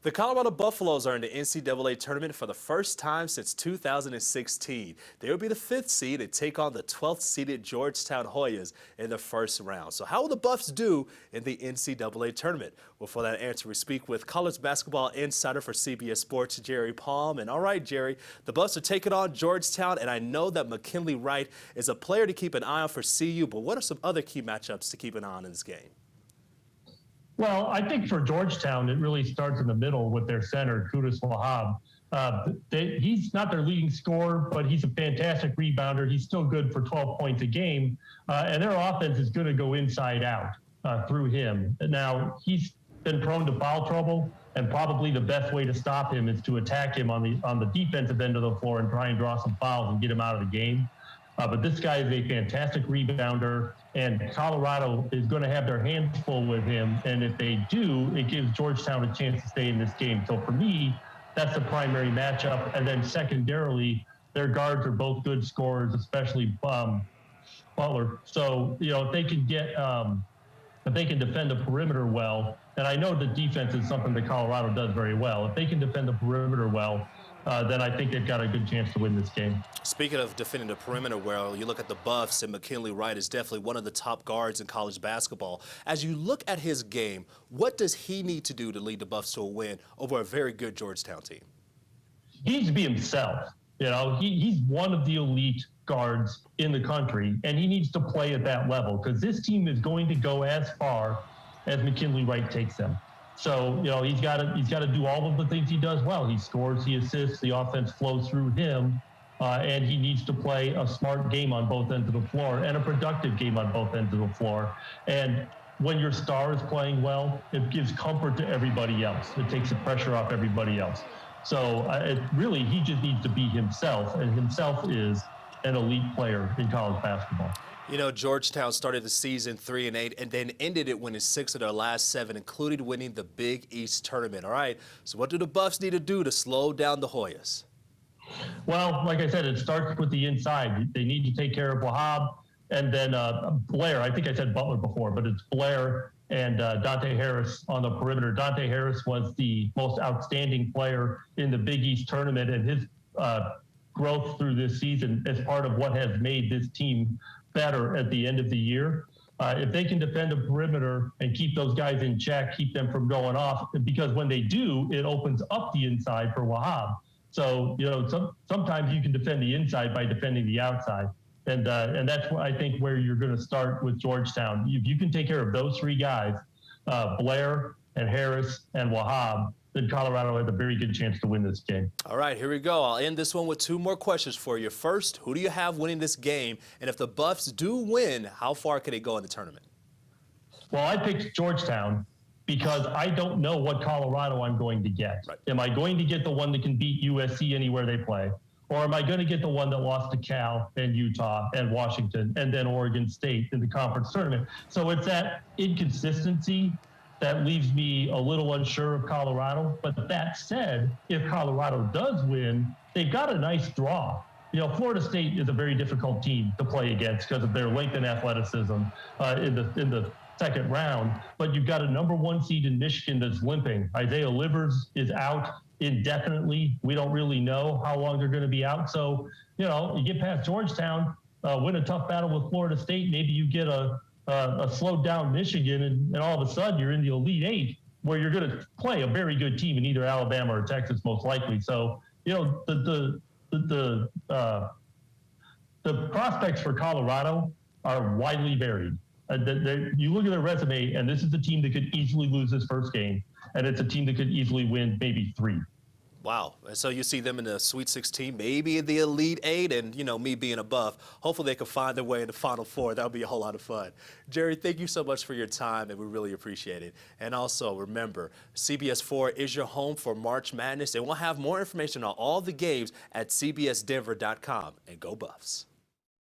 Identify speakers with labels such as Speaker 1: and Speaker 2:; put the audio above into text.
Speaker 1: The Colorado Buffaloes are in the NCAA Tournament for the first time since 2016. They will be the 5th seed and take on the 12th seeded Georgetown Hoyas in the first round. So how will the Buffs do in the NCAA Tournament? Well, for that answer, we speak with college basketball insider for CBS Sports, Jerry Palm. And all right, Jerry, the Buffs are taking on Georgetown, and I know that Mckinley Wright is a player to keep an eye on for CU, but what are some other key matchups to keep an eye on in this game?
Speaker 2: Well, I think for Georgetown, it really starts in the middle with their center, Kudus Wahab. He's not their leading scorer, but he's a fantastic rebounder. He's still good for 12 points a game, and their offense is going to go inside out through him. Now, he's been prone to foul trouble, and probably the best way to stop him is to attack him on the defensive end of the floor and try and draw some fouls and get him out of the game. But this guy is a fantastic rebounder, and Colorado is going to have their hands full with him. And if they do, it gives Georgetown a chance to stay in this game. So for me, that's the primary matchup. And then secondarily, their guards are both good scorers, especially Butler. So, if they can defend the perimeter well, and I know the defense is something that Colorado does very well. If they can defend the perimeter well, then I think they've got a good chance to win this game.
Speaker 1: Speaking of defending the perimeter well, you look at the Buffs, and Mckinley Wright is definitely one of the top guards in college basketball. As you look at his game, what does he need to do to lead the Buffs to a win over a very good Georgetown team?
Speaker 2: He needs to be himself. He's one of the elite guards in the country, and he needs to play at that level because this team is going to go as far as Mckinley Wright takes them. So, he's got to do all of the things he does well. He scores, he assists, the offense flows through him, and he needs to play a smart game on both ends of the floor and a productive game on both ends of the floor. And when your star is playing well, it gives comfort to everybody else. It takes the pressure off everybody else. So he just needs to be himself, and himself is an elite player in college basketball.
Speaker 1: Georgetown started the season 3-8 and then ended it winning 6 of their last 7, including winning the Big East Tournament. All right, so what do the Buffs need to do to slow down the Hoyas?
Speaker 2: Well, like I said, it starts with the inside. They need to take care of Wahab, and then Blair. I think I said Butler before, but it's Blair and Dante Harris on the perimeter. Dante Harris was the most outstanding player in the Big East Tournament, and his growth through this season is part of what has made this team better at the end of the year. If they can defend the perimeter and keep those guys in check, keep them from going off, because when they do, it opens up the inside for Wahab. So, sometimes you can defend the inside by defending the outside. And that's what I think where you're going to start with Georgetown. If you can take care of those 3 guys, Blair and Harris and Wahab, then Colorado has a very good chance to win this game.
Speaker 1: All right, here we go. I'll end this one with 2 more questions for you. First, who do you have winning this game? And if the Buffs do win, how far can they go in the tournament?
Speaker 2: Well, I picked Georgetown because I don't know what Colorado I'm going to get. Right. Am I going to get the one that can beat USC anywhere they play? Or am I going to get the one that lost to Cal and Utah and Washington and then Oregon State in the conference tournament? So it's that inconsistency that leaves me a little unsure of Colorado. But that said, if Colorado does win, they've got a nice draw. Florida State is a very difficult team to play against because of their length and athleticism in the second round. But you've got a #1 seed in Michigan that's limping. Isaiah Livers is out indefinitely. We don't really know how long they're going to be out. So, you get past Georgetown, win a tough battle with Florida State, maybe you get a slowed down Michigan, and all of a sudden you're in the Elite 8 where you're going to play a very good team in either Alabama or Texas, most likely. So, the prospects for Colorado are widely varied. You look at their resume, and this is a team that could easily lose this first game, and it's a team that could easily win maybe 3.
Speaker 1: Wow. And so you see them in the Sweet 16, maybe in the Elite 8, and, me being a Buff, hopefully they can find their way in the Final Four. That would be a whole lot of fun. Jerry, thank you so much for your time, and we really appreciate it. And also, remember, CBS 4 is your home for March Madness, and we'll have more information on all the games at cbsdenver.com. And go Buffs.